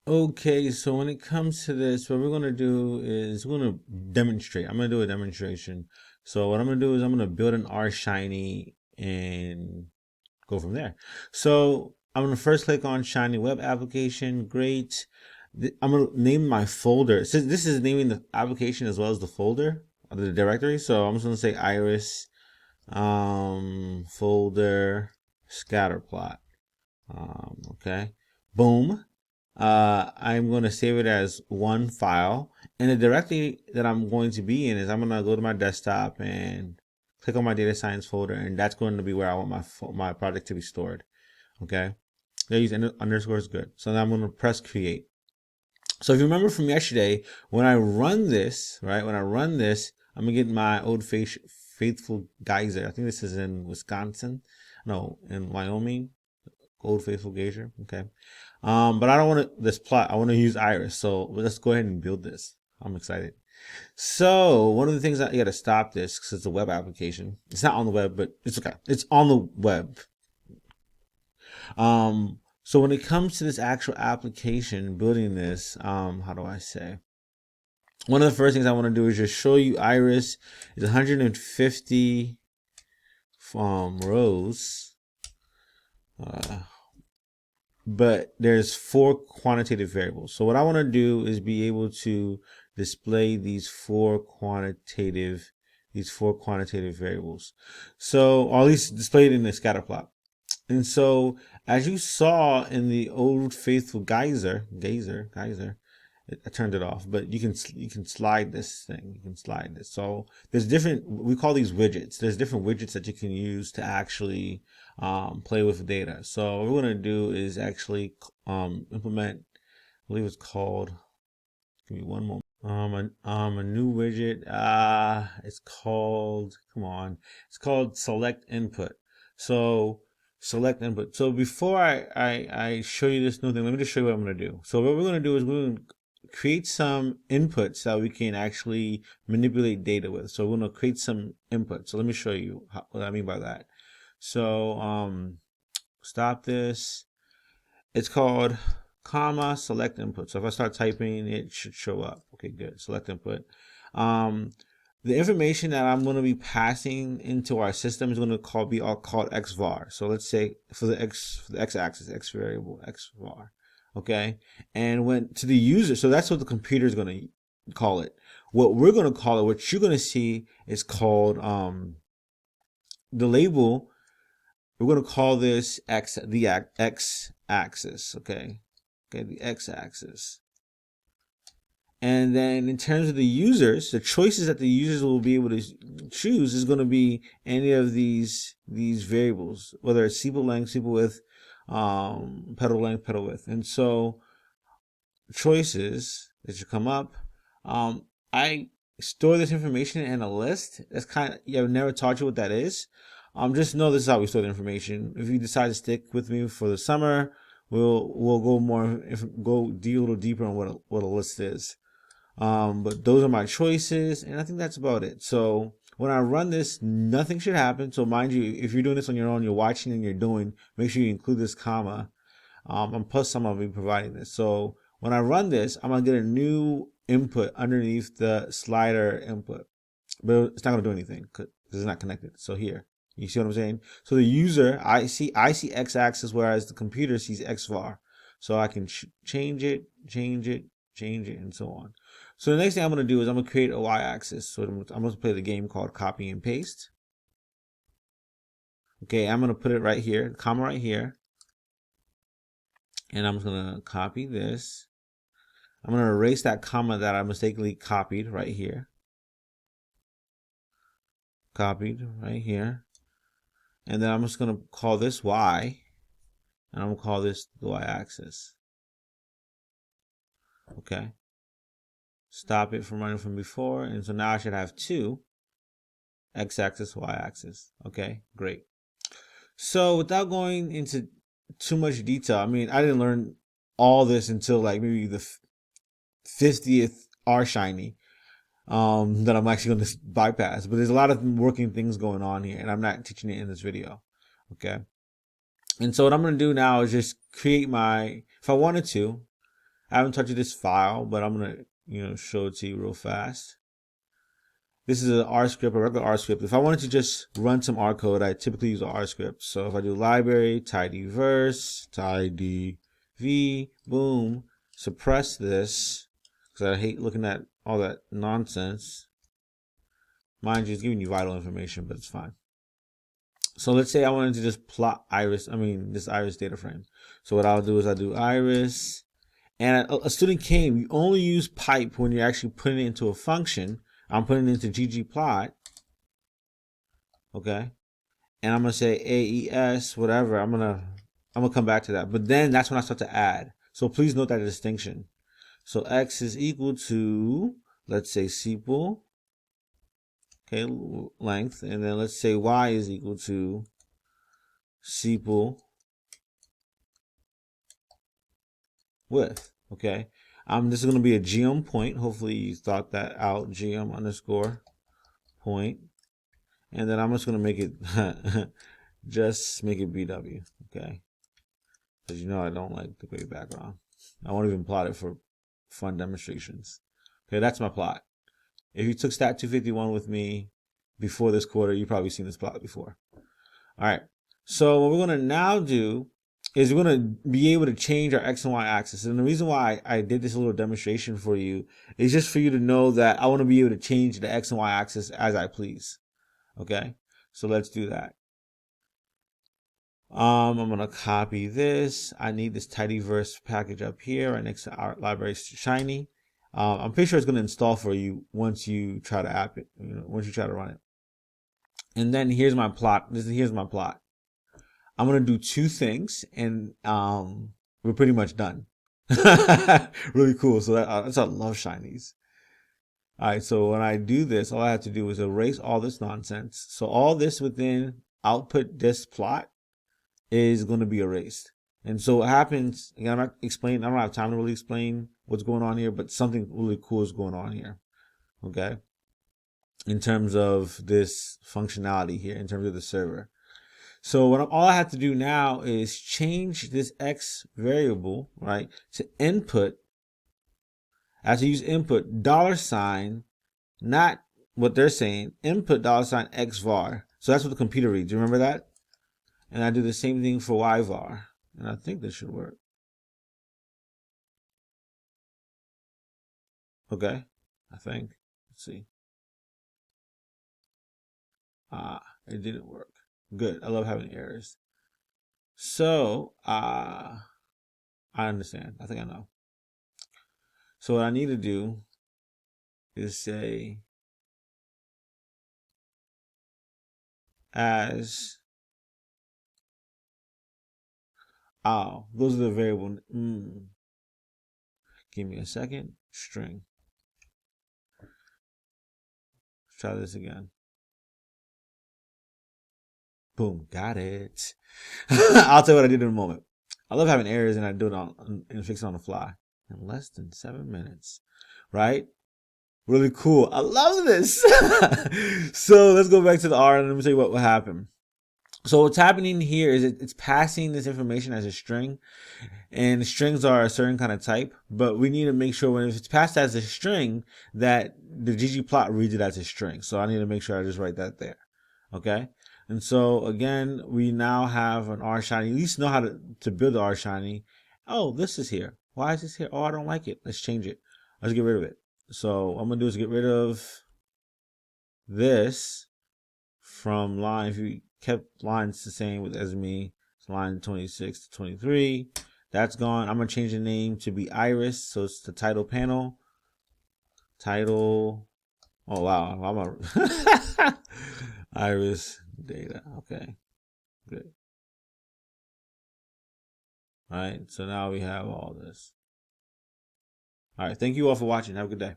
Okay, so when it comes to this, what we're gonna do is we're gonna demonstrate. I'm gonna do a demonstration. So what I'm gonna do is I'm gonna build an R Shiny and go from there. So I'm gonna first click on Shiny Web Application. Great. I'm gonna name my folder. Since this is naming the application as well as the folder, the directory. So I'm just gonna say Iris folder scatterplot. Okay. Boom. I'm going to save it as one file. And the directory that I'm going to be in is I'm going to go to my desktop and click on my data science folder, and that's going to be where I want my project to be stored. Okay. They use underscore is good. So now I'm going to press create. So if you remember from yesterday, when I run this, right, when I run this, I'm going to get my old faithful geyser. I think this is in Wisconsin. No, in Wyoming. Old Faithful Geyser. Okay. But I don't want this plot. I want to use Iris. So let's go ahead and build this. I'm excited. So one of the things that you got to stop this because it's a web application. It's not on the web, but it's okay. It's on the web. So when it comes to this actual application, building this, how do I say? One of the first things I want to do is just show you Iris is 150 rows. But there's four quantitative variables. So what I want to do is be able to display these four quantitative variables. So, or at least display it in the scatter plot. And so, as you saw in the old faithful geyser, I turned it off, but you can slide this thing. You can slide this. So there's different. We call these widgets. There's different widgets that you can use to actually play with data. So what we're gonna do is actually implement. I believe it's called. Give me one moment. A new widget. It's called. Come on. It's called select input. So select input. So before I show you this new thing, let me just show you what I'm gonna do. So what we're gonna do is we're gonna create some inputs that we can actually manipulate data with. So we're gonna create some inputs. So let me show you what I mean by that. So stop this. It's called comma select input. So if I start typing, it should show up. Okay, good. Select input. Um, the information that I'm going to be passing into our system is going to be all called xvar. So let's say for the x-axis, x variable, xvar. Okay, and when to the user, so that's what the computer is going to call it. What we're going to call it, what you're going to see is called the label. We're going to call this the x-axis. Okay, the x-axis. And then in terms of the users, the choices that the users will be able to choose is going to be any of these variables, whether it's sepal length, sepal width, petal length, petal width. And so choices that should come up. I store this information in a list. That's kind of, I've never taught you what that is. Just know this is how we store the information. If you decide to stick with me for the summer, we'll go go a little deeper on what a list is. But those are my choices, and I think that's about it. So when I run this, nothing should happen. So mind you, if you're doing this on your own, you're watching and you're doing, make sure you include this comma. And plus I'm gonna be providing this. So when I run this, I'm gonna get a new input underneath the slider input, but it's not gonna do anything because it's not connected. So here, you see what I'm saying? So the user, I see x-axis, whereas the computer sees xvar. So I can change it, and so on. So the next thing I'm gonna do is I'm gonna create a y-axis. So I'm gonna play the game called copy and paste. Okay, I'm gonna put it right here, comma right here. And I'm just gonna copy this. I'm gonna erase that comma that I mistakenly copied right here. Copied right here. And then I'm just gonna call this Y, and I'm gonna call this the Y-axis. Okay. Stop it from running from before, and so now I should have two X-axis, Y-axis. Okay, great. So without going into too much detail, I mean, I didn't learn all this until like maybe the 50th R Shiny. That I'm actually going to bypass. But there's a lot of working things going on here, and I'm not teaching it in this video. Okay. And so what I'm going to do now is just create if I wanted to, I haven't touched this file, but I'm gonna, show it to you real fast. This is an R script, a regular R script. If I wanted to just run some R code, I typically use an R script. So if I do library, tidyverse, tidyv, boom, suppress this, because I hate looking at all that nonsense. Mind you, it's giving you vital information, but it's fine. So let's say I wanted to just plot this iris data frame. So what I'll do is I'll do iris, and a student came, you only use pipe when you're actually putting it into a function. I'm putting it into ggplot, okay? And I'm gonna say AES, whatever. I'm gonna come back to that. But then that's when I start to add. So please note that distinction. So X is equal to, let's say sepal, okay, length, and then let's say Y is equal to sepal width, okay? This is gonna be a geom point. Hopefully you thought that out, geom underscore point. And then I'm just gonna make it just make it BW, okay? Because I don't like the gray background. I won't even plot it for fun demonstrations. Okay, that's my plot. If you took Stat 251 with me before this quarter, you've probably seen this plot before. All right, so what we're gonna now do is we're gonna be able to change our X and Y axis. And the reason why I did this little demonstration for you is just for you to know that I wanna be able to change the X and Y axis as I please. Okay, so let's do that. I'm gonna copy this. I need this tidyverse package up here right next to our library Shiny. I'm pretty sure it's gonna install for you once you try to app it, once you try to run it. And then here's my plot. Here's my plot. I'm gonna do two things, and we're pretty much done. Really cool. So that's I love Shinies. All right, so when I do this, all I have to do is erase all this nonsense. So all this within output this plot is going to be erased. And so what happens, again, I don't have time to really explain what's going on here, but something really cool is going on here, okay? In terms of this functionality here, in terms of the server. So all I have to do now is change this X variable, right, to input. I have to use input $, not what they're saying, input $X var. So that's what the computer reads. You remember that? And I do the same thing for Y var. And I think this should work. Okay, I think. Let's see. It didn't work. Good. I love having errors. So, I understand. I think I know. So what I need to do is say as, those are the variable. Give me a second. String. Let's try this again. Boom, got it. I'll tell you what I did in a moment. I love having errors, and I do it and fix it on the fly in less than 7 minutes, right? Really cool. I love this. So let's go back to the R and let me tell you what happened. So what's happening here is it's passing this information as a string, and strings are a certain kind of type, but we need to make sure when it's passed as a string that the ggplot reads it as a string. So I need to make sure I just write that there. Okay. And so again, we now have an R Shiny. At least know how to build the R Shiny. Oh, this is here. Why is this here? Oh, I don't like it. Let's change it. Let's get rid of it. So what I'm gonna do is get rid of this from line. If you kept lines the same as me, it's line 26 to 23. That's gone. I'm gonna change the name to be Iris, so it's the title panel. Title. Oh wow, I'm a Iris data. Okay, good. All right, so now we have all this. All right, thank you all for watching. Have a good day.